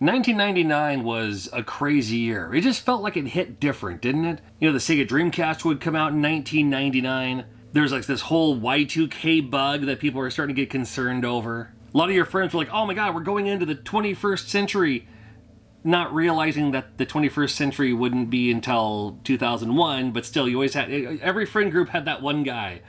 1999 was a crazy year. It just felt like it hit different, didn't it? You know, the Sega Dreamcast would come out in 1999. There's like this whole Y2K bug that people are starting to get concerned over. A lot of your friends were like, oh my god, we're going into the 21st century. Not realizing that the 21st century wouldn't be until 2001, but still, you always had, every friend group had that one guy.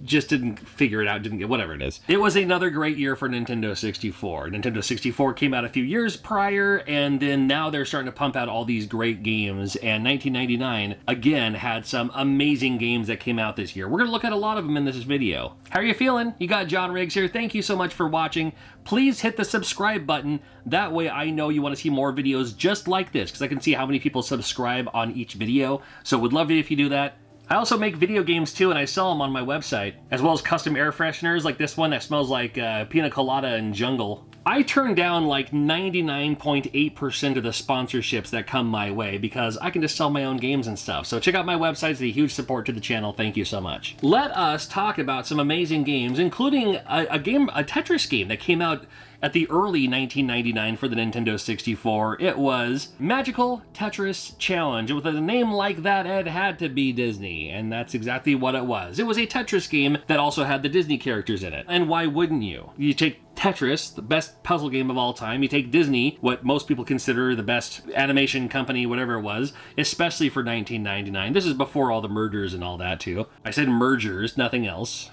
Just didn't figure it out, didn't get, whatever it is. It was another great year for Nintendo 64. Nintendo 64 came out a few years prior, and then now they're starting to pump out all these great games, and 1999, again, had some amazing games that came out this year. We're going to look at a lot of them in this video. How are you feeling? You got John Riggs here. Thank you so much for watching. Please hit the subscribe button. That way I know you want to see more videos just like this, because I can see how many people subscribe on each video, so would love it if you do that. I also make video games too, and I sell them on my website, as well as custom air fresheners like this one that smells like pina colada and jungle. I turn down like 99.8% of the sponsorships that come my way because I can just sell my own games and stuff. So check out my website. It's a huge support to the channel. Thank you so much. Let us talk about some amazing games, including a Tetris game that came out at the early 1999 for the Nintendo 64. It was Magical Tetris Challenge. With a name like that, it had to be Disney, and that's exactly what it was. It was a Tetris game that also had the Disney characters in it. And why wouldn't you? You take Tetris, the best puzzle game of all time. You take Disney, what most people consider the best animation company, whatever it was, especially for 1999. This is before all the mergers and all that too. I said mergers, nothing else.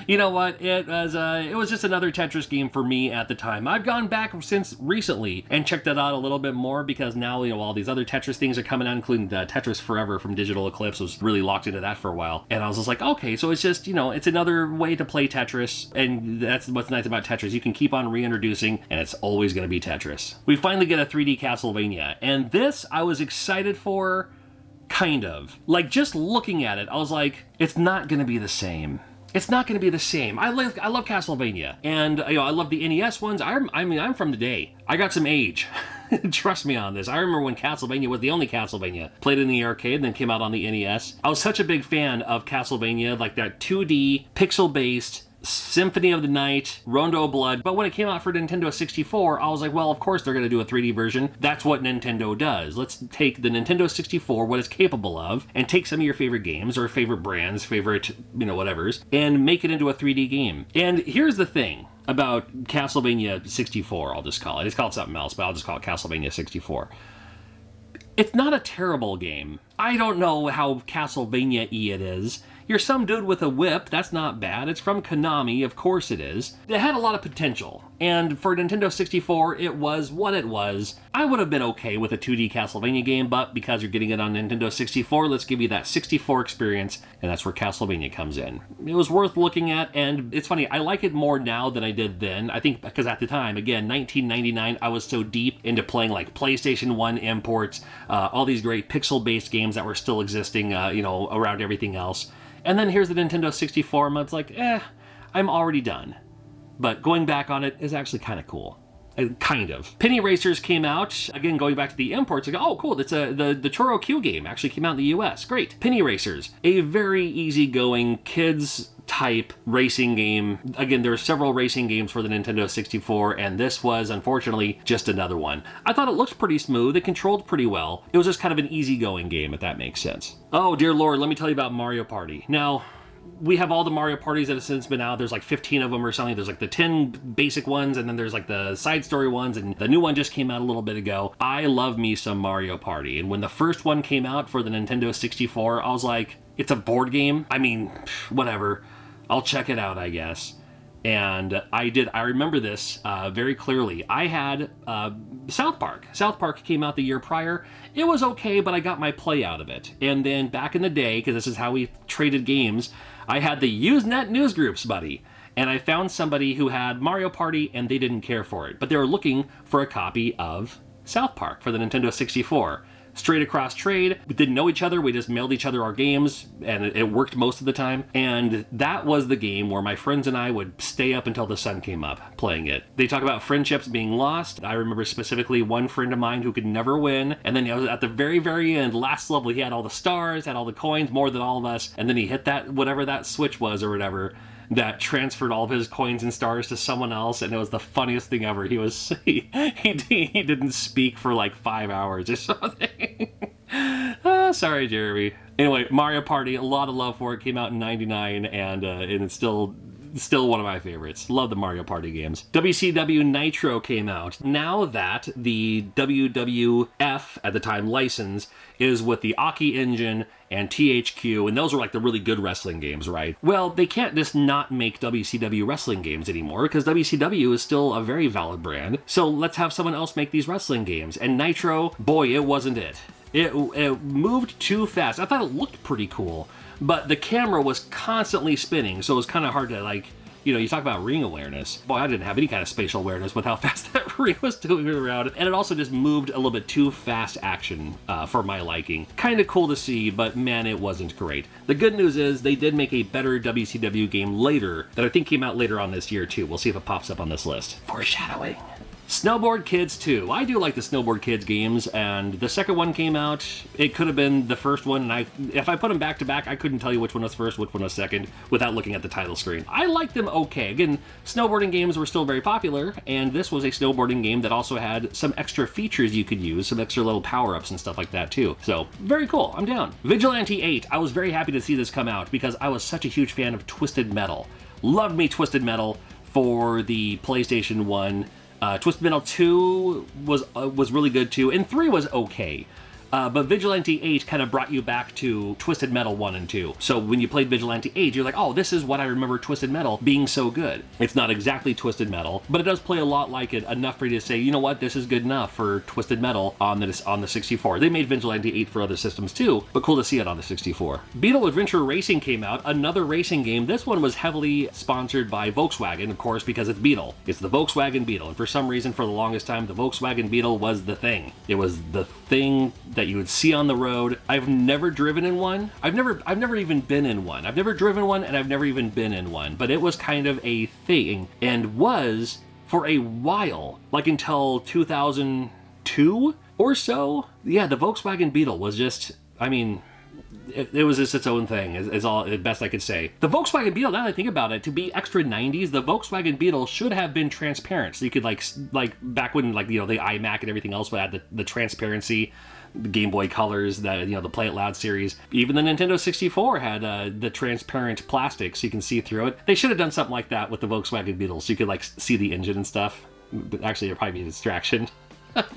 You know what? It was just another Tetris game for me at the time. I've gone back since recently and checked it out a little bit more because now, you know, all these other Tetris things are coming out, including the Tetris Forever from Digital Eclipse. I was really locked into that for a while. And I was just like, okay, so it's just, you know, it's another way to play Tetris. And that's what's nice about Tetris. You can keep on reintroducing, and it's always going to be Tetris. We finally get a 3D Castlevania. And this I was excited for. Kind of. Like, just looking at it, I was like, it's not going to be the same. It's not going to be the same. I love Castlevania, and you know, I love the NES ones. I mean, I'm from the day. I got some age. Trust me on this. I remember when Castlevania was the only Castlevania. Played in the arcade, then came out on the NES. I was such a big fan of Castlevania, like that 2D, pixel-based, Symphony of the Night, Rondo of Blood. But when it came out for Nintendo 64, I was like, well, of course they're going to do a 3D version. That's what Nintendo does. Let's take the Nintendo 64, what it's capable of, and take some of your favorite games or favorite brands, favorite, you know, whatevers, and make it into a 3D game. And here's the thing about Castlevania 64, I'll just call it. It's called something else, but I'll just call it Castlevania 64. It's not a terrible game. I don't know how Castlevania-y it is. You're some dude with a whip, that's not bad. It's from Konami, of course it is. It had a lot of potential, and for Nintendo 64, it was what it was. I would have been okay with a 2D Castlevania game, but because you're getting it on Nintendo 64, let's give you that 64 experience, and that's where Castlevania comes in. It was worth looking at, and it's funny, I like it more now than I did then. I think because at the time, again, 1999, I was so deep into playing like PlayStation 1 imports, all these great pixel-based games that were still existing, you know, around everything else. And then here's the Nintendo 64, and it's like, I'm already done. But going back on it is actually kind of cool. Kind of. Penny Racers came out, again, going back to the imports, I go, oh, cool, it's the Choro Q game actually came out in the US. Great. Penny Racers, a very easygoing kids type racing game. Again, there were several racing games for the Nintendo 64, and this was, unfortunately, just another one. I thought it looked pretty smooth, it controlled pretty well. It was just kind of an easygoing game, if that makes sense. Oh, dear Lord, let me tell you about Mario Party. Now, we have all the Mario parties that have since been out. There's like 15 of them or something. There's like the 10 basic ones, and then there's like the side story ones, and the new one just came out a little bit ago. I love me some Mario Party, and when the first one came out for the Nintendo 64, I was like, it's a board game? I mean, whatever. I'll check it out, I guess. And I did. I remember this very clearly. I had South Park. South Park came out the year prior. It was okay, but I got my play out of it. And then back in the day, because this is how we traded games, I had the Usenet Newsgroups buddy. And I found somebody who had Mario Party, and they didn't care for it. But they were looking for a copy of South Park for the Nintendo 64. Straight across trade. We didn't know each other. We just mailed each other our games, and it worked most of the time. And that was the game where my friends and I would stay up until the sun came up playing it. They talk about friendships being lost. I remember specifically one friend of mine who could never win. And then at the very, very end, last level, he had all the stars, had all the coins, more than all of us. And then he hit that, whatever that switch was or whatever. that transferred all of his coins and stars to someone else, and it was the funniest thing ever. He didn't speak for like 5 hours or something. Oh, sorry, Jeremy. Anyway, Mario Party, a lot of love for it. Came out in '99, and it's still one of my favorites. Love the Mario Party games. WCW Nitro came out. Now that the WWF, at the time, license is with the Aki engine and THQ, and those are like the really good wrestling games, right? Well, they can't just not make WCW wrestling games anymore, because WCW is still a very valid brand. So let's have someone else make these wrestling games. And Nitro, boy, it wasn't it. It moved too fast. I thought it looked pretty cool, but the camera was constantly spinning, so it was kind of hard to, like, you talk about ring awareness. Boy, I didn't have any kind of spatial awareness with how fast that ring was moving around. And it also just moved a little bit too fast action for my liking. Kind of cool to see, but man, it wasn't great. The good news is they did make a better WCW game later that I think came out later on this year too. We'll see if it pops up on this list. Foreshadowing. Snowboard Kids 2. I do like the Snowboard Kids games, and the second one came out. It could have been the first one, and if I put them back to back, I couldn't tell you which one was first, which one was second, without looking at the title screen. I liked them okay. Again, snowboarding games were still very popular, and this was a snowboarding game that also had some extra features you could use, some extra little power-ups and stuff like that too. So, very cool. I'm down. Vigilante 8. I was very happy to see this come out because I was such a huge fan of Twisted Metal. Loved me Twisted Metal for the PlayStation 1. Twisted Metal 2 was really good too, and 3 was okay. But Vigilante 8 kind of brought you back to Twisted Metal 1 and 2. So when you played Vigilante 8, you're like, oh, this is what I remember Twisted Metal being so good. It's not exactly Twisted Metal, but it does play a lot like it, enough for you to say, you know what, this is good enough for Twisted Metal on the 64. They made Vigilante 8 for other systems too, but cool to see it on the 64. Beetle Adventure Racing came out, another racing game. This one was heavily sponsored by Volkswagen, of course, because it's Beetle. It's the Volkswagen Beetle, and for some reason, for the longest time, the Volkswagen Beetle was the thing. It was the thing that you would see on the road. I've never driven in one. I've never even been in one. I've never driven one, and I've never even been in one. But it was kind of a thing, and was for a while, like until 2002 or so. Yeah, the Volkswagen Beetle was just, I mean, it was just its own thing, is all the best I could say. The Volkswagen Beetle, now that I think about it, to be extra 90s, the Volkswagen Beetle should have been transparent. So you could like back when, like, the iMac and everything else had the transparency, the Game Boy Colors, the Play It Loud series. Even the Nintendo 64 had the transparent plastic so you can see through it. They should have done something like that with the Volkswagen Beetle so you could like see the engine and stuff. But actually, it'd probably be a distraction.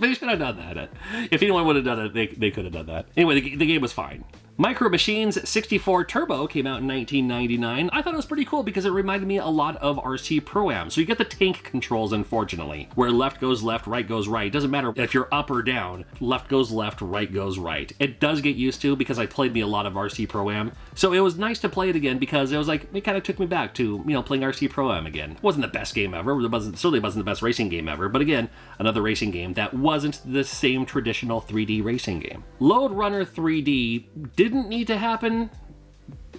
They should have done that. If anyone would have done it, they could have done that. Anyway, the game was fine. Micro Machines 64 Turbo came out in 1999. I thought it was pretty cool because it reminded me a lot of RC Pro-Am. So you get the tank controls, unfortunately, where left goes left, right goes right. It doesn't matter if you're up or down. Left goes left, right goes right. It does get used to because I played me a lot of RC Pro-Am. So it was nice to play it again because it was like, it kind of took me back to, playing RC Pro-Am again. It wasn't the best game ever. It certainly wasn't the best racing game ever. But again, another racing game that wasn't the same traditional 3D racing game. Lode Runner 3D didn't need to happen.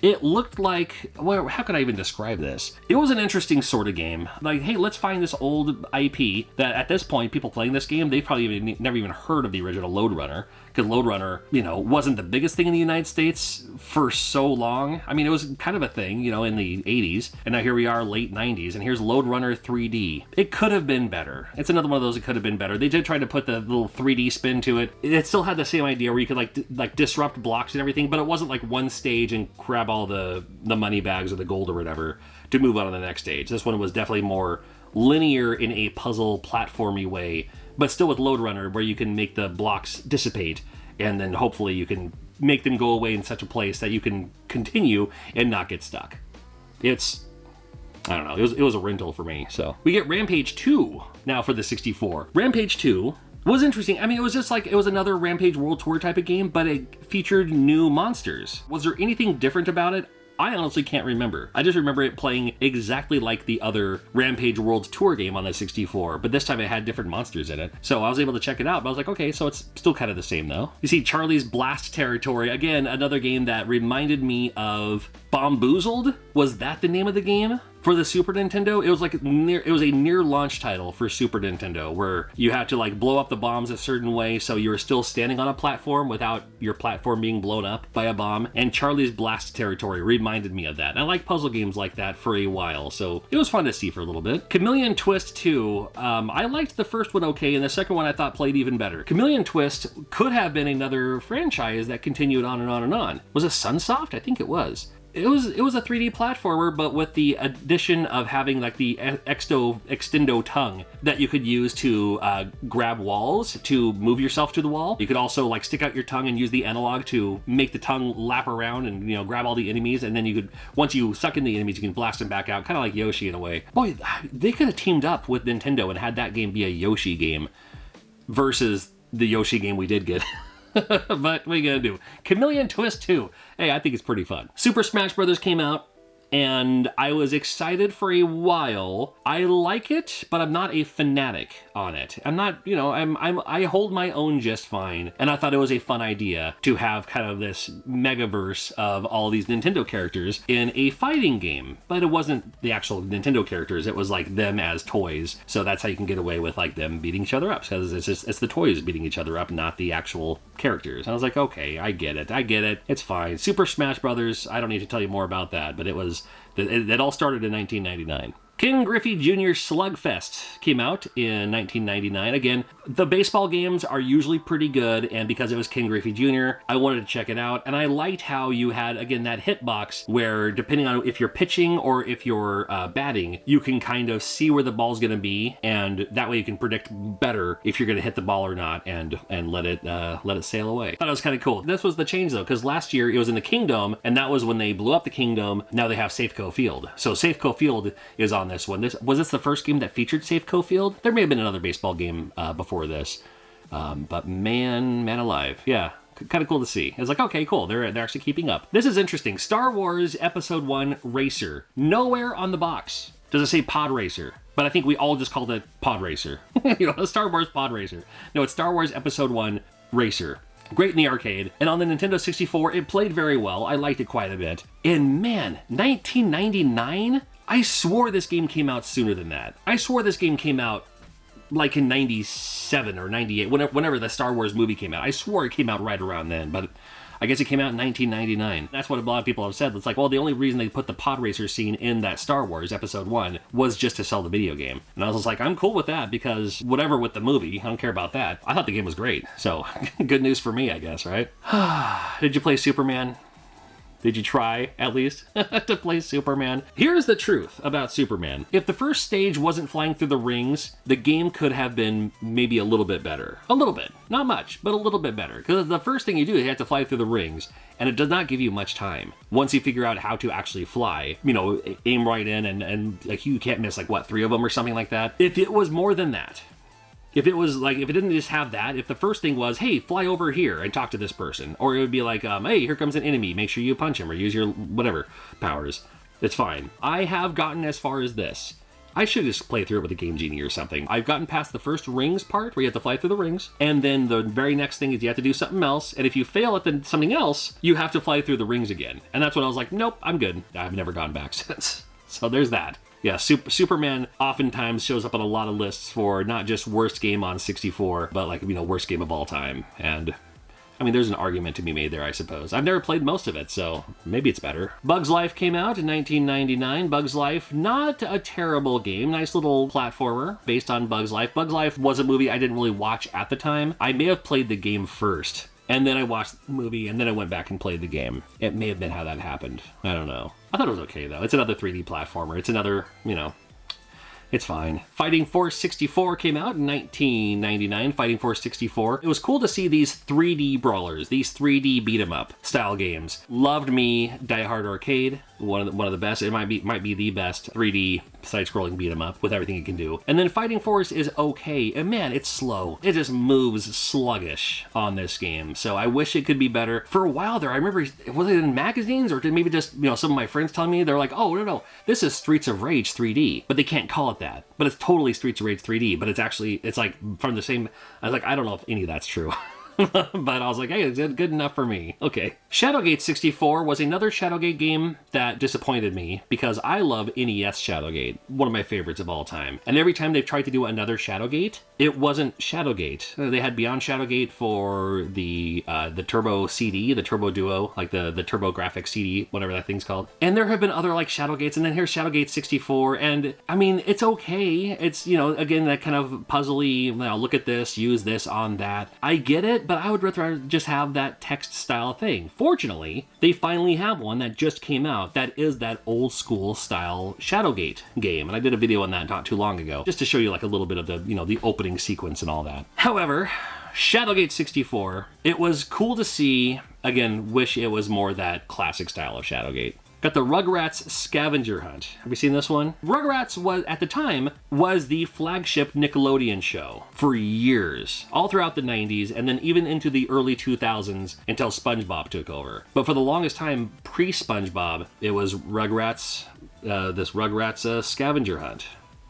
It looked like, well, how could I even describe this? It was an interesting sort of game. Like, hey, let's find this old IP that at this point, people playing this game, they've probably never even heard of the original Lode Runner. Because Lode Runner, wasn't the biggest thing in the United States for so long. I mean, it was kind of a thing, in the 80s. And now here we are, late 90s, and here's Lode Runner 3D. It could have been better. It's another one of those that could have been better. They did try to put the little 3D spin to it. It still had the same idea where you could like disrupt blocks and everything, but it wasn't like one stage and grab all the money bags or the gold or whatever to move on to the next stage. This one was definitely more linear in a puzzle platformy way, but still with Lode Runner where you can make the blocks dissipate and then hopefully you can make them go away in such a place that you can continue and not get stuck. I don't know, it was a rental for me. So we get Rampage 2 now for the 64. Rampage 2 was interesting. I mean, it was just like, it was another Rampage World Tour type of game, but it featured new monsters. Was there anything different about it? I honestly can't remember. I just remember it playing exactly like the other Rampage World Tour game on the 64, but this time it had different monsters in it. So I was able to check it out, but I was like, okay, so it's still kind of the same though. You see Charlie's Blast Territory, again, another game that reminded me of Bomboozled. Was that the name of the game? For the Super Nintendo, it was like it was a near launch title for Super Nintendo where you had to like blow up the bombs a certain way so you were still standing on a platform without your platform being blown up by a bomb. And Charlie's Blast Territory reminded me of that. And I like puzzle games like that for a while, so it was fun to see for a little bit. Chameleon Twist 2, I liked the first one okay, and the second one I thought played even better. Chameleon Twist could have been another franchise that continued on and on and on. Was it Sunsoft? I think it was. It was a 3D platformer, but with the addition of having like the extendo tongue that you could use to grab walls to move yourself to the wall. You could also like stick out your tongue and use the analog to make the tongue lap around and, you know, grab all the enemies. And then you could, once you suck in the enemies, you can blast them back out, kind of like Yoshi in a way. Boy, they could have teamed up with Nintendo and had that game be a Yoshi game versus the Yoshi game we did get. But what are you gonna do? Chameleon Twist 2. Hey, I think it's pretty fun. Super Smash Bros. Came out, and I was excited for a while. I like it, but I'm not a fanatic on it. I'm not, you know, I hold my own just fine, and I thought it was a fun idea to have kind of this megaverse of all these Nintendo characters in a fighting game. But it wasn't the actual Nintendo characters, it was like them as toys. So that's how you can get away with like them beating each other up, because it's the toys beating each other up, not the actual characters. And I was like, okay, I get it, it's fine. Super Smash Brothers, I don't need to tell you more about that, but it all started in 1999. Ken Griffey Jr. Slugfest came out in 1999. Again, the baseball games are usually pretty good, and because it was Ken Griffey Jr., I wanted to check it out, and I liked how you had, again, that hitbox where, depending on if you're pitching or if you're batting, you can kind of see where the ball's going to be, and that way you can predict better if you're going to hit the ball or not, and let it sail away. I thought it was kind of cool. This was the change, though, because last year it was in the Kingdom, and that was when they blew up the Kingdom. Now they have Safeco Field. So Safeco Field is on this one. Was this the first game that featured Safeco Field? There may have been another baseball game before this, but man alive, yeah, kind of cool to see. It's like, okay, cool, they're actually keeping up. This is interesting. Star Wars Episode 1 Racer. Nowhere on the box does it say Pod Racer, but I think we all just called it Pod Racer. You know, Star Wars Pod Racer. No, it's Star Wars Episode 1 Racer. Great in the arcade, and on the Nintendo 64, it played very well. I liked it quite a bit. And man, 1999? I swore this game came out sooner than that. I swore this game came out like in 97 or 98, whenever the Star Wars movie came out. I swore it came out right around then, but I guess it came out in 1999. That's what a lot of people have said. It's like, well, the only reason they put the pod racer scene in that Star Wars Episode 1 was just to sell the video game. And I was just like, I'm cool with that, because whatever with the movie, I don't care about that. I thought the game was great. So, good news for me, I guess, right? Did you play Superman? Did you try, at least, to play Superman? Here's the truth about Superman. If the first stage wasn't flying through the rings, the game could have been maybe a little bit better. A little bit. Not much, but a little bit better. Because the first thing you do is you have to fly through the rings, and it does not give you much time. Once you figure out how to actually fly, you know, aim right in, and like you can't miss, like, what, 3 of them or something like that? If it was more than that, if it was like, if it didn't just have that, if the first thing was, hey, fly over here and talk to this person, or it would be like, hey, here comes an enemy, make sure you punch him or use your whatever powers, it's fine. I have gotten as far as this. I should just play through it with a Game Genie or something. I've gotten past the first rings part where you have to fly through the rings, and then the very next thing is you have to do something else, and if you fail at something else, you have to fly through the rings again. And that's when I was like, nope, I'm good. I've never gone back since. So there's that. Yeah, Superman oftentimes shows up on a lot of lists for not just worst game on 64, but like, you know, worst game of all time. And I mean, there's an argument to be made there, I suppose. I've never played most of it, so maybe it's better. Bugs Life came out in 1999. Bugs Life, not a terrible game. Nice little platformer based on Bugs Life. Bugs Life was a movie I didn't really watch at the time. I may have played the game first, and then I watched the movie, and then I went back and played the game. It may have been how that happened. I don't know. I thought it was okay, though. It's another 3D platformer. It's another, you know, it's fine. Fighting Force 64 came out in 1999. Fighting Force 64. It was cool to see these 3D brawlers, these 3D beat-em-up style games. Loved me Die Hard Arcade. One of the best. It might be the best 3D side-scrolling beat 'em up with everything it can do. And then Fighting Force is okay, and man, it's slow. It just moves sluggish on this game. So I wish it could be better. For a while there, I remember, was it in magazines or maybe just, you know, some of my friends telling me, they're like, oh no, this is Streets of Rage 3D, but they can't call it that. But it's totally Streets of Rage 3D, but it's actually, it's like from the same. I was like, I don't know if any of that's true. But I was like, hey, it's good enough for me. Okay. Shadowgate 64 was another Shadowgate game that disappointed me because I love NES Shadowgate, one of my favorites of all time. And every time they've tried to do another Shadowgate, it wasn't Shadowgate. They had Beyond Shadowgate for the Turbo CD, the Turbo Duo, like the Turbo Graphics CD, whatever that thing's called. And there have been other like Shadowgates, and then here's Shadowgate 64, and I mean, it's okay. It's, you know, again, that kind of puzzly, you know, look at this, use this on that. I get it, but I would rather just have that text style thing. Fortunately, they finally have one that just came out that is that old school style Shadowgate game. And I did a video on that not too long ago, just to show you like a little bit of the, you know, the opening sequence and all that. However, Shadowgate 64, it was cool to see. Again, wish it was more that classic style of Shadowgate. Got the Rugrats Scavenger Hunt. Have you seen this one? Rugrats was, at the time, was the flagship Nickelodeon show for years, all throughout the 90s, and then even into the early 2000s until SpongeBob took over. But for the longest time, pre-SpongeBob, it was Rugrats, Scavenger Hunt.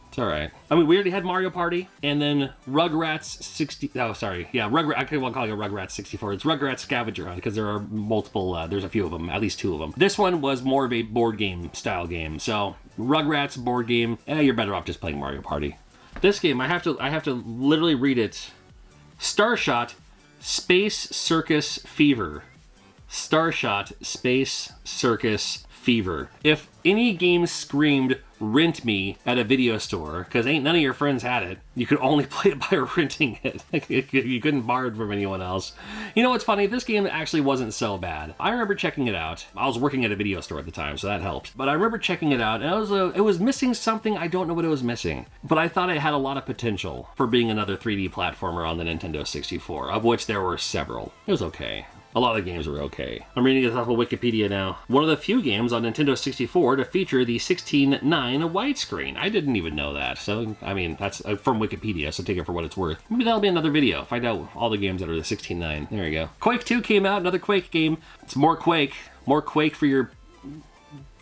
It's all right. I mean, we already had Mario Party, and then Rugrats 60. Oh, sorry. Yeah, Rugrats. I could call it Rugrats 64. It's Rugrats Scavenger Hunt because there are multiple. There's a few of them, at least 2 of them. This one was more of a board game style game. So Rugrats board game. You're better off just playing Mario Party. This game, I have to literally read it. Starshot Space Circus Fever. Starshot Space Circus Fever. If any game screamed rent me at a video store, because ain't none of your friends had it, you could only play it by renting it. You couldn't borrow it from anyone else. You know what's funny? This game actually wasn't so bad. I remember checking it out. I was working at a video store at the time, so that helped. But I remember checking it out, and it was missing something. I don't know what it was missing. But I thought it had a lot of potential for being another 3D platformer on the Nintendo 64, of which there were several. It was okay. A lot of the games were okay. I'm reading this off of Wikipedia now. One of the few games on Nintendo 64 to feature the 16:9 widescreen. I didn't even know that. So, I mean, that's from Wikipedia, so take it for what it's worth. Maybe that'll be another video. Find out all the games that are the 16:9. There you go. Quake 2 came out, another Quake game. It's more Quake. More Quake for your...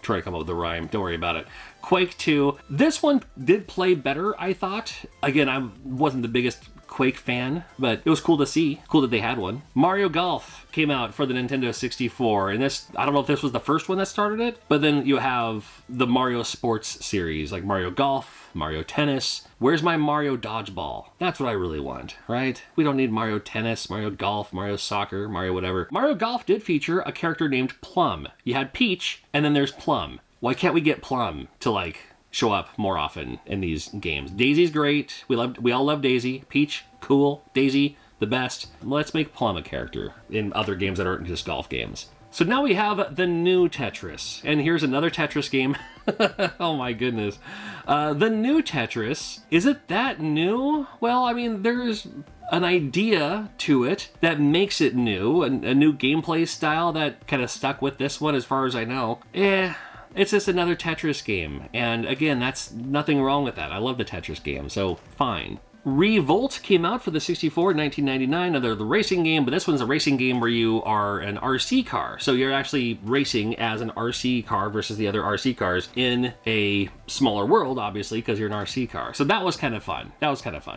Try to come up with a rhyme. Don't worry about it. Quake 2. This one did play better, I thought. Again, I wasn't the biggest Quake fan, but it was cool to see. Cool that they had one. Mario Golf came out for the Nintendo 64, and this, I don't know if this was the first one that started it, but then you have the Mario Sports series, like Mario Golf, Mario Tennis. Where's my Mario Dodgeball? That's what I really want, right? We don't need Mario Tennis, Mario Golf, Mario Soccer, Mario whatever. Mario Golf did feature a character named Plum. You had Peach, and then there's Plum. Why can't we get Plum to, like, show up more often in these games? Daisy's great. We all love Daisy. Peach, cool. Daisy, the best. Let's make Plum a character in other games that aren't just golf games. So now we have the new Tetris. And here's another Tetris game. Oh my goodness. The new Tetris. Is it that new? Well, I mean, there's an idea to it that makes it new. A new gameplay style that kind of stuck with this one as far as I know. It's just another Tetris game. And again, that's nothing wrong with that. I love the Tetris game, so fine. Revolt came out for the 64 in 1999. Another the racing game, but this one's a racing game where you are an RC car. So you're actually racing as an RC car versus the other RC cars in a smaller world, obviously, because you're an RC car. So that was kind of fun.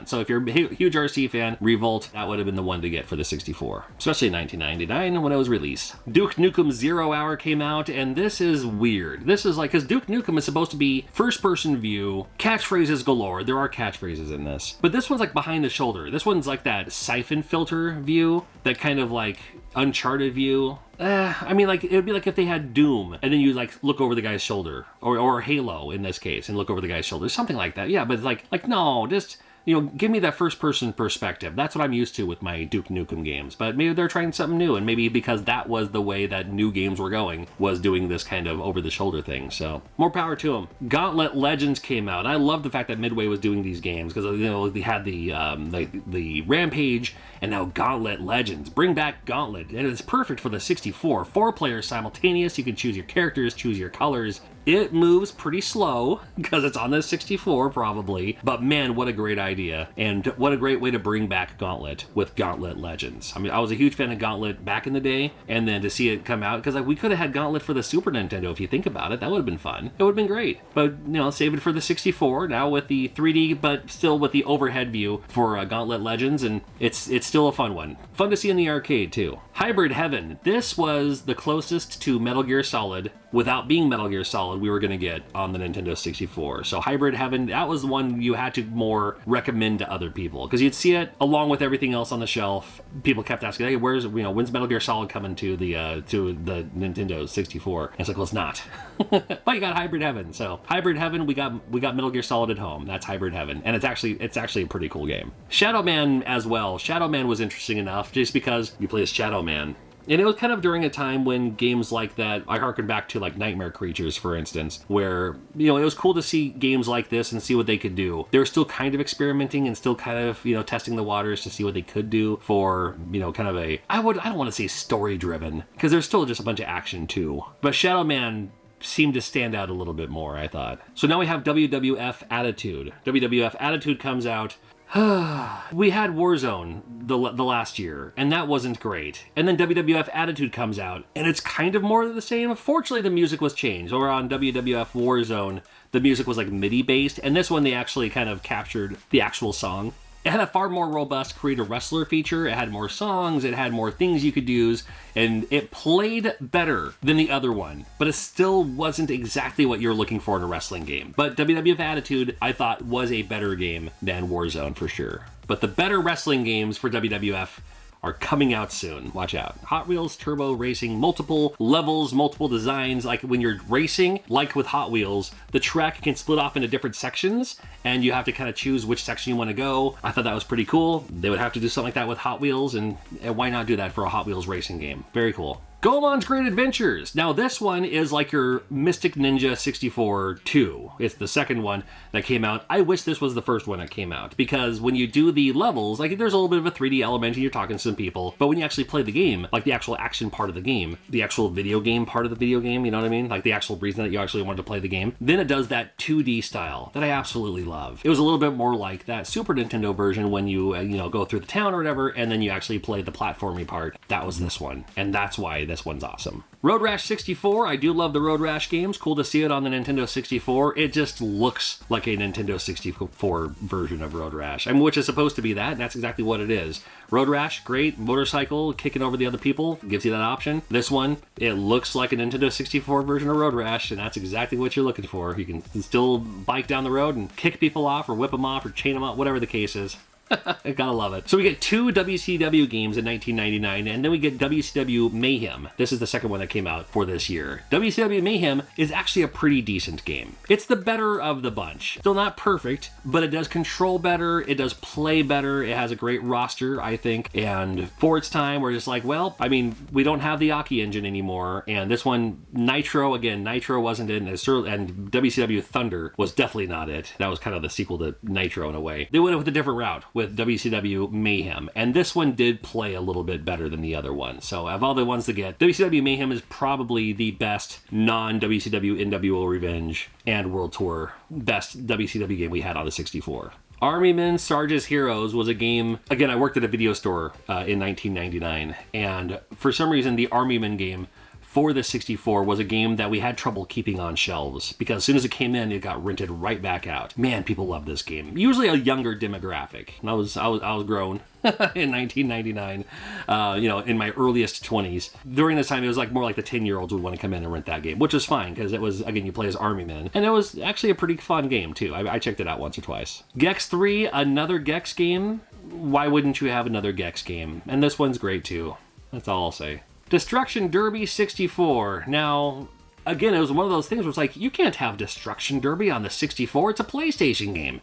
So if you're a huge RC fan, Revolt, that would have been the one to get for the 64, especially in 1999 when it was released. Duke Nukem 0 Hour came out, and this is weird. This is like, because Duke Nukem is supposed to be first-person view, catchphrases galore. There are catchphrases in this. But this one's like behind the shoulder. This one's like that siphon filter view, that kind of like Uncharted view. I mean, like, it would be like if they had Doom, and then you like look over the guy's shoulder, or Halo in this case, and look over the guy's shoulder, something like that. Yeah, but like no, just, you know, give me that first-person perspective. That's what I'm used to with my Duke Nukem games. But maybe they're trying something new, and maybe because that was the way that new games were going, was doing this kind of over-the-shoulder thing. So, more power to them. Gauntlet Legends came out. I love the fact that Midway was doing these games, because, you know, they had the Rampage, and now Gauntlet Legends. Bring back Gauntlet, and it's perfect for the 64. 4 players simultaneous. You can choose your characters, choose your colors. It moves pretty slow because it's on the 64 probably, but man, what a great idea. And what a great way to bring back Gauntlet with Gauntlet Legends. I mean, I was a huge fan of Gauntlet back in the day, and then to see it come out, because like we could have had Gauntlet for the Super Nintendo if you think about it. That would have been fun. It would have been great. But, you know, save it for the 64 now with the 3D, but still with the overhead view for Gauntlet Legends, and it's still a fun one. Fun to see in the arcade too. Hybrid Heaven. This was the closest to Metal Gear Solid without being Metal Gear Solid we were going to get on the Nintendo 64. So Hybrid Heaven, that was the one you had to more recommend to other people because you'd see it along with everything else on the shelf. People kept asking, hey, when's Metal Gear Solid coming to the Nintendo 64? And it's like, well, it's not. But you got Hybrid Heaven. So Hybrid Heaven, we got Metal Gear Solid at home. That's Hybrid Heaven, and it's actually a pretty cool game. Shadow Man as well. Shadow Man was interesting enough just because you play as Shadow Man. And it was kind of during a time when games like that, I harken back to like Nightmare Creatures, for instance, where, you know, it was cool to see games like this and see what they could do. They were still kind of experimenting and still kind of, you know, testing the waters to see what they could do for, you know, kind of a, I don't want to say story driven, because there's still just a bunch of action too. But Shadow Man seemed to stand out a little bit more, I thought. So now we have WWF Attitude. WWF Attitude comes out. We had Warzone the last year, and that wasn't great. And then WWF Attitude comes out, and it's kind of more of the same. Fortunately, the music was changed. Over on WWF Warzone, the music was like MIDI-based, and this one they actually kind of captured the actual song. It had a far more robust Create a Wrestler feature. It had more songs, it had more things you could use, and it played better than the other one, but it still wasn't exactly what you're looking for in a wrestling game. But WWF Attitude, I thought, was a better game than Warzone for sure. But the better wrestling games for WWF are coming out soon. Watch out. Hot Wheels Turbo Racing, multiple levels, multiple designs. Like when you're racing, like with Hot Wheels, the track can split off into different sections and you have to kind of choose which section you want to go. I thought that was pretty cool. They would have to do something like that with Hot Wheels, and why not do that for a Hot Wheels racing game? Very cool. Goemon's Great Adventures. Now this one is like your Mystic Ninja 64 2. It's the second one that came out. I wish this was the first one that came out, because when you do the levels, like there's a little bit of a 3D element and you're talking to some people, but when you actually play the game, like the actual action part of the game, the actual video game part of the video game, you know what I mean? Like the actual reason that you actually wanted to play the game, then it does that 2D style that I absolutely love. It was a little bit more like that Super Nintendo version when you, go through the town or whatever, and then you actually play the platformy part. That was this one, and that's why this one's awesome. Road Rash 64, I do love the Road Rash games. Cool to see it on the Nintendo 64. It just looks like a Nintendo 64 version of Road Rash, which is supposed to be that, and that's exactly what it is. Road Rash, great, motorcycle, kicking over the other people, gives you that option. This one, it looks like a Nintendo 64 version of Road Rash, and that's exactly what you're looking for. You can still bike down the road and kick people off, or whip them off, or chain them up, whatever the case is. I gotta love it. So we get 2 WCW games in 1999, and then we get WCW Mayhem. This is the second one that came out for this year. WCW Mayhem is actually a pretty decent game. It's the better of the bunch. Still not perfect, but it does control better, it does play better, it has a great roster, I think, and for its time, we're just like, well, I mean, we don't have the Aki engine anymore, and this one, Nitro wasn't in, and WCW Thunder was definitely not it. That was kind of the sequel to Nitro in a way. They went with a different route with WCW Mayhem, and this one did play a little bit better than the other one. So of all the ones to get, WCW Mayhem is probably the best non-WCW NWO Revenge and World Tour best WCW game we had on the 64. Army Men Sarge's Heroes was a game, again, I worked at a video store in 1999, and for some reason the Army Men game for the 64 was a game that we had trouble keeping on shelves, because as soon as it came in, it got rented right back out. Man, people love this game. Usually a younger demographic. I was grown in 1999, in my earliest 20s. During this time, it was like more like the 10-year-olds would want to come in and rent that game, which was fine, because it was, again, you play as Army Men. And it was actually a pretty fun game, too. I checked it out once or twice. Gex 3, another Gex game. Why wouldn't you have another Gex game? And this one's great, too. That's all I'll say. Destruction Derby 64. Now, again, it was one of those things where it's like, you can't have Destruction Derby on the 64. It's a PlayStation game.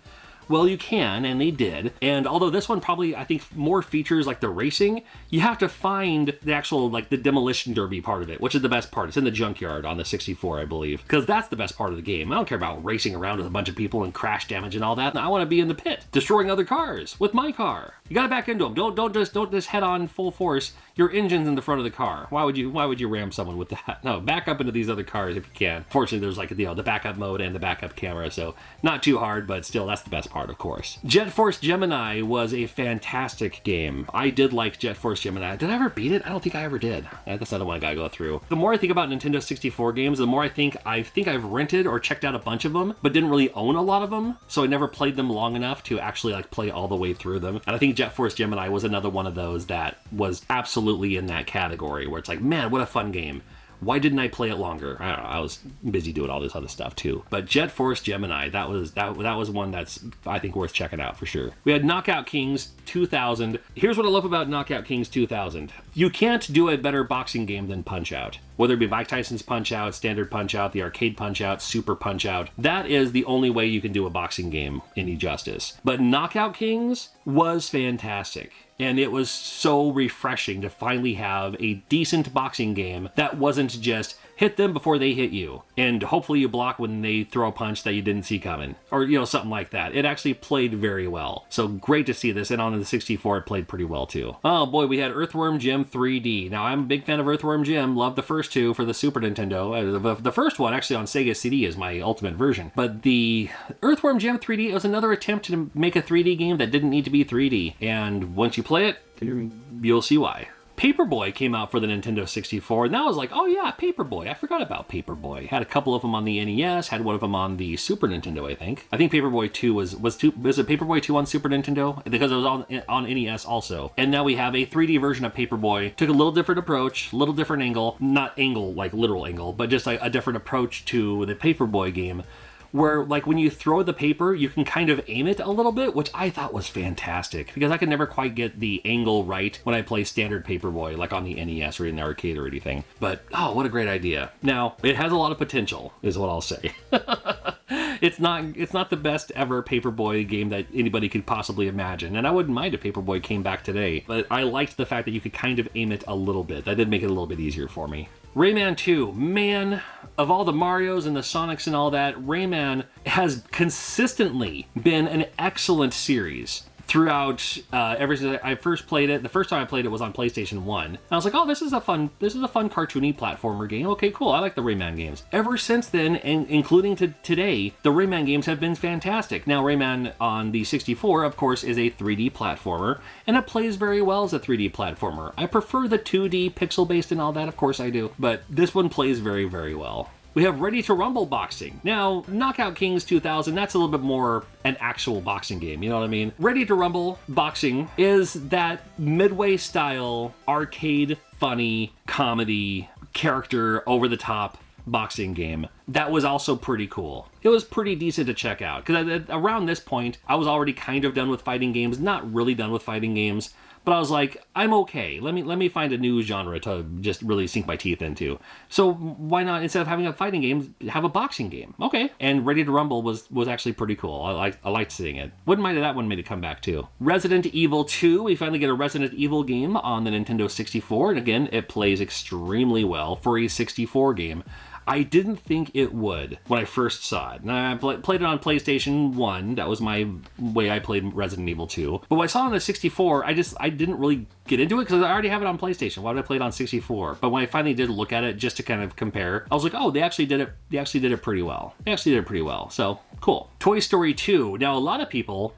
Well, you can, and they did. And although this one probably, I think, more features like the racing, you have to find the actual, like, the demolition derby part of it, which is the best part. It's in the junkyard on the 64, I believe, because that's the best part of the game. I don't care about racing around with a bunch of people and crash damage and all that. I want to be in the pit, destroying other cars with my car. You got to back into them. Don't just head on full force. Your engine's in the front of the car. Why would you ram someone with that? No, back up into these other cars if you can. Fortunately, there's like, you know, the backup mode and the backup camera, so not too hard, but still, that's the best part, of course. Jet Force Gemini was a fantastic game. I did like Jet Force Gemini. Did I ever beat it? I don't think I ever did. That's not the one I gotta go through. The more I think about Nintendo 64 games, the more I think I've rented or checked out a bunch of them, but didn't really own a lot of them, so I never played them long enough to actually like play all the way through them. And I think Jet Force Gemini was another one of those that was absolutely in that category, where it's like, man, what a fun game. Why didn't I play it longer? I don't know. I was busy doing all this other stuff too. But Jet Force Gemini, that was one that's, I think, worth checking out for sure. We had Knockout Kings 2000. Here's what I love about Knockout Kings 2000. You can't do a better boxing game than Punch-Out. Whether it be Mike Tyson's Punch-Out, Standard Punch-Out, the Arcade Punch-Out, Super Punch-Out, that is the only way you can do a boxing game any justice. But Knockout Kings was fantastic. And it was so refreshing to finally have a decent boxing game that wasn't just hit them before they hit you, and hopefully you block when they throw a punch that you didn't see coming, or, you know, something like that. It actually played very well. So great to see this, and on the 64 it played pretty well too. Oh boy, we had Earthworm Jim 3D. Now, I'm a big fan of Earthworm Jim, love the first two for the Super Nintendo. The first one actually on Sega CD is my ultimate version, but the Earthworm Jim 3D was another attempt to make a 3D game that didn't need to be 3D, and once you play it, you'll see why. Paperboy came out for the Nintendo 64, and that was like, oh yeah, Paperboy. I forgot about Paperboy. Had a couple of them on the NES, had one of them on the Super Nintendo, I think. I think Paperboy 2 was it Paperboy 2 on Super Nintendo? Because it was on NES also. And now we have a 3D version of Paperboy. Took a little different approach, a little different angle. Not angle, like literal angle, but just like a different approach to the Paperboy game, where like when you throw the paper, you can kind of aim it a little bit, which I thought was fantastic, because I could never quite get the angle right when I play standard Paperboy, like on the NES or in the arcade or anything. But, oh, what a great idea. Now, it has a lot of potential, is what I'll say. It's not the best ever Paperboy game that anybody could possibly imagine, and I wouldn't mind if Paperboy came back today, but I liked the fact that you could kind of aim it a little bit. That did make it a little bit easier for me. Rayman 2, man, of all the Marios and the Sonics and all that, Rayman has consistently been an excellent series throughout ever since I first played it. The first time I played it was on PlayStation 1. And I was like, oh, this is a fun cartoony platformer game. Okay, cool. I like the Rayman games. Ever since then, and including to today, the Rayman games have been fantastic. Now, Rayman on the 64, of course, is a 3D platformer, and it plays very well as a 3D platformer. I prefer the 2D pixel-based and all that, of course I do, but this one plays very, very well. We have Ready to Rumble boxing. Now, Knockout Kings 2000, that's a little bit more an actual boxing game, you know what I mean? Ready to Rumble boxing is that Midway style, arcade, funny, comedy, character, over-the-top boxing game. That was also pretty cool. It was pretty decent to check out, because around this point, I was already kind of done with fighting games, not really done with fighting games, but I was like, I'm okay. Let me find a new genre to just really sink my teeth into. So why not, instead of having a fighting game, have a boxing game? Okay. And Ready to Rumble was actually pretty cool. I liked seeing it. Wouldn't mind if that one made a comeback too. Resident Evil 2. We finally get a Resident Evil game on the Nintendo 64, and again, it plays extremely well for a 64 game. I didn't think it would when I first saw it. Now, I played it on PlayStation 1. That was my way I played Resident Evil 2. But when I saw it on the 64, I didn't really get into it because I already have it on PlayStation. Why would I play it on 64? But when I finally did look at it just to kind of compare, I was like, oh, they actually did it pretty well. So, cool. Toy Story 2. Now, a lot of people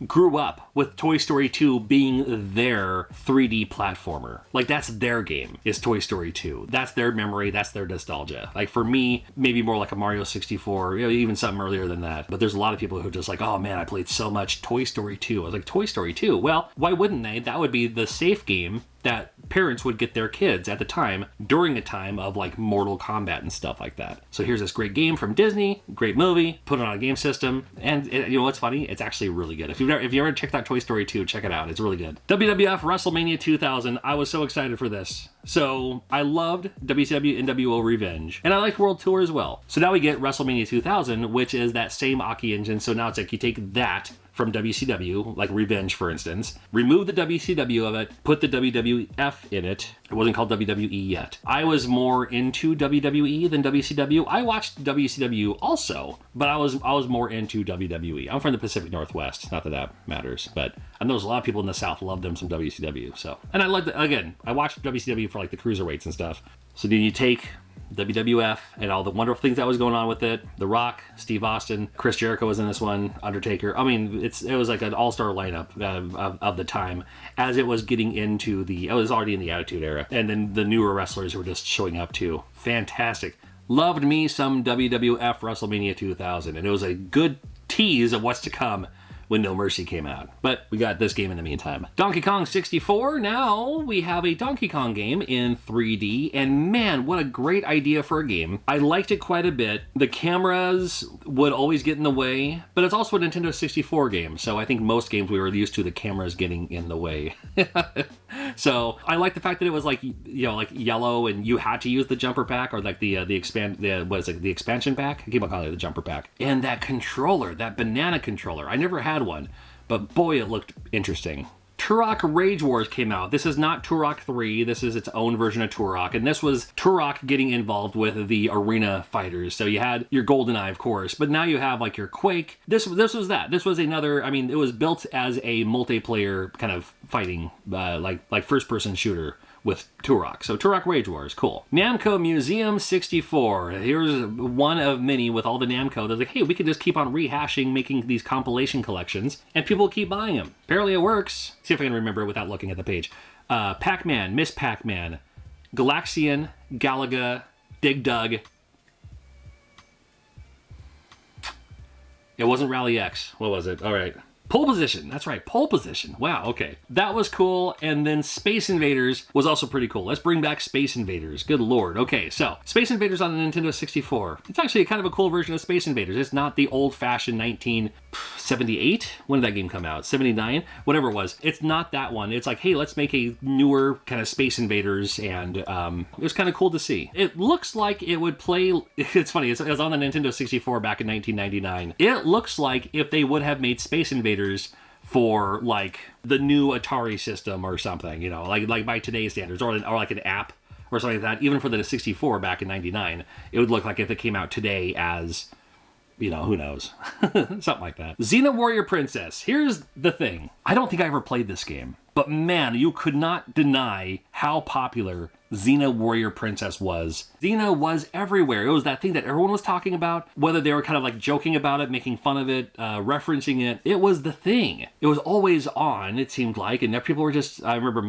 grew up with Toy Story 2 being their 3D platformer. Like, that's their game, is Toy Story 2. That's their memory, that's their nostalgia. Like, for me, maybe more like a Mario 64, even something earlier than that. But there's a lot of people who are just like, oh man, I played so much Toy Story 2. I was like, Toy Story 2? Well, why wouldn't they? That would be the safe game that parents would get their kids at the time during a time of like Mortal Kombat and stuff like that. So here's this great game from Disney, great movie, put it on a game system, and you know what's funny? It's actually really good. If you ever checked out Toy Story 2, check it out. It's really good. WWF WrestleMania 2000. I was so excited for this. So I loved WCW NWO Revenge, and I liked World Tour as well. So now we get WrestleMania 2000, which is that same Aki engine. So now it's like you take that from WCW, like Revenge, for instance, remove the WCW of it, put the WWF in it. It wasn't called WWE yet. I was more into WWE than WCW. I watched WCW also, but I was more into WWE. I'm from the Pacific Northwest. Not that that matters, but I know there's a lot of people in the South love them some WCW. So, and I like again, I watched WCW for like the cruiserweights and stuff. So then you take WWF and all the wonderful things that was going on with it. The Rock, Steve Austin, Chris Jericho was in this one, Undertaker. I mean, it was like an all-star lineup of the time as it was getting into it was already in the Attitude Era. And then the newer wrestlers who were just showing up too. Fantastic. Loved me some WWF WrestleMania 2000. And it was a good tease of what's to come when No Mercy came out. But we got this game in the meantime. Donkey Kong 64, now we have a Donkey Kong game in 3D, and man, what a great idea for a game. I liked it quite a bit. The cameras would always get in the way, but it's also a Nintendo 64 game, so I think most games we were used to the cameras getting in the way. So I like the fact that it was like, you know, like yellow and you had to use the jumper pack or like the expansion pack? I keep on calling it the jumper pack. And that controller, that banana controller, I never had one, but boy, it looked interesting. Turok Rage Wars came out. This is not Turok 3. This is its own version of Turok. And this was Turok getting involved with the arena fighters. So you had your GoldenEye, of course, but now you have like your Quake. This was that. This was another, I mean, it was built as a multiplayer kind of fighting, like first-person shooter with Turok. So Turok Rage Wars, cool. Namco Museum 64. Here's one of many with all the Namco. They're like, hey, we can just keep on rehashing, making these compilation collections, and people keep buying them. Apparently it works. See if I can remember it without looking at the page. Pac-Man, Miss Pac-Man, Galaxian, Galaga, Dig Dug. It wasn't Rally X. What was it? All right. Pole Position, that's right, Pole Position. Wow, okay. That was cool, and then Space Invaders was also pretty cool. Let's bring back Space Invaders, good lord. Okay, so, Space Invaders on the Nintendo 64. It's actually kind of a cool version of Space Invaders. It's not the old-fashioned 1978? When did that game come out? 79? Whatever it was. It's not that one. It's like, hey, let's make a newer kind of Space Invaders, and it was kind of cool to see. It looks like it would play, it's funny, it was on the Nintendo 64 back in 1999. It looks like if they would have made Space Invaders for like the new Atari system or something, you know, like by today's standards, or like an app or something like that, even for the 64 back in 99, it would look like if it came out today as, you know, who knows, something like that. Xena Warrior Princess. Here's the thing. I don't think I ever played this game, but man, you could not deny how popular Xena Warrior Princess was. Xena was everywhere. It was that thing that everyone was talking about, whether they were kind of like joking about it, making fun of it, referencing it. It was the thing. It was always on, it seemed like, and people were just, I remember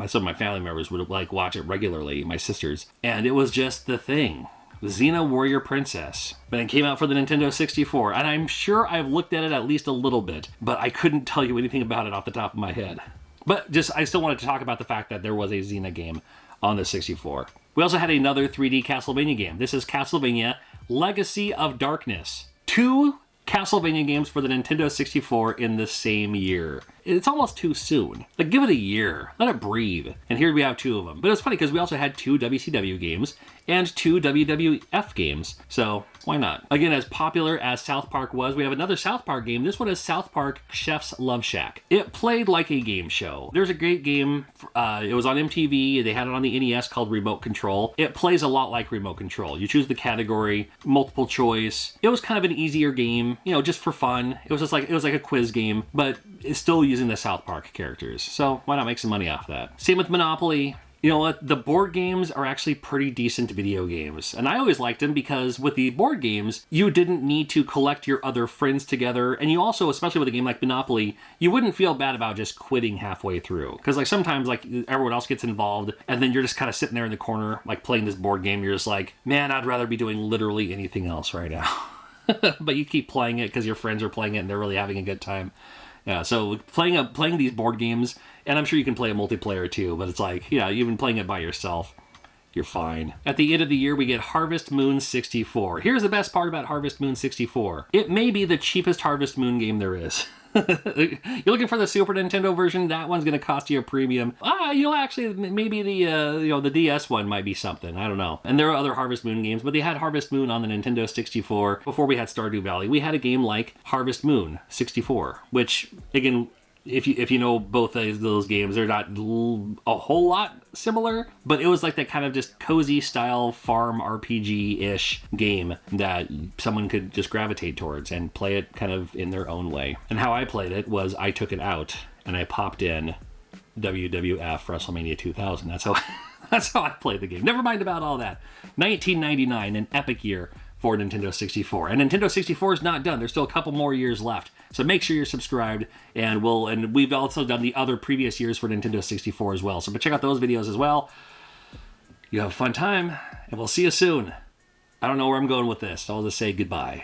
some of my family members would like watch it regularly, my sisters, and it was just the thing. Xena Warrior Princess. But it came out for the Nintendo 64, and I'm sure I've looked at it at least a little bit, but I couldn't tell you anything about it off the top of my head. But just, I still wanted to talk about the fact that there was a Xena game on the 64. We also had another 3D Castlevania game. This is Castlevania Legacy of Darkness. 2 Castlevania games for the Nintendo 64 in the same year. It's almost too soon. Like, give it a year. Let it breathe. And here we have 2 of them. But it's funny because we also had 2 WCW games and 2 WWF games. So, why not? Again, as popular as South Park was, we have another South Park game. This one is South Park Chef's Love Shack. It played like a game show. There's a great game. It was on MTV. They had it on the NES called Remote Control. It plays a lot like Remote Control. You choose the category, multiple choice. It was kind of an easier game, you know, just for fun. It was like a quiz game, but it's still using the South Park characters. So why not make some money off that? Same with Monopoly. You know what? The board games are actually pretty decent video games. And I always liked them because with the board games, you didn't need to collect your other friends together. And you also, especially with a game like Monopoly, you wouldn't feel bad about just quitting halfway through. Because like sometimes like everyone else gets involved and then you're just kind of sitting there in the corner, like playing this board game. You're just like, man, I'd rather be doing literally anything else right now. But you keep playing it because your friends are playing it and they're really having a good time. Yeah, so playing these board games, and I'm sure you can play a multiplayer too, but it's like, yeah, even playing it by yourself, you're fine. At the end of the year, we get Harvest Moon 64. Here's the best part about Harvest Moon 64. It may be the cheapest Harvest Moon game there is. You're looking for the Super Nintendo version, that one's going to cost you a premium. Actually, maybe the DS one might be something. I don't know. And there are other Harvest Moon games, but they had Harvest Moon on the Nintendo 64 before we had Stardew Valley. We had a game like Harvest Moon 64, which, again, if you know both of those games, they're not a whole lot similar, but it was like that kind of just cozy style farm RPG-ish game that someone could just gravitate towards and play it kind of in their own way. And how I played it was I took it out and I popped in WWF WrestleMania 2000. That's how I played the game. Never mind about all that. 1999, an epic year for Nintendo 64. And Nintendo 64 is not done. There's still a couple more years left. So make sure you're subscribed, and we've also done the other previous years for Nintendo 64 as well. So check out those videos as well. You have a fun time, and we'll see you soon. I don't know where I'm going with this, so I'll just say goodbye.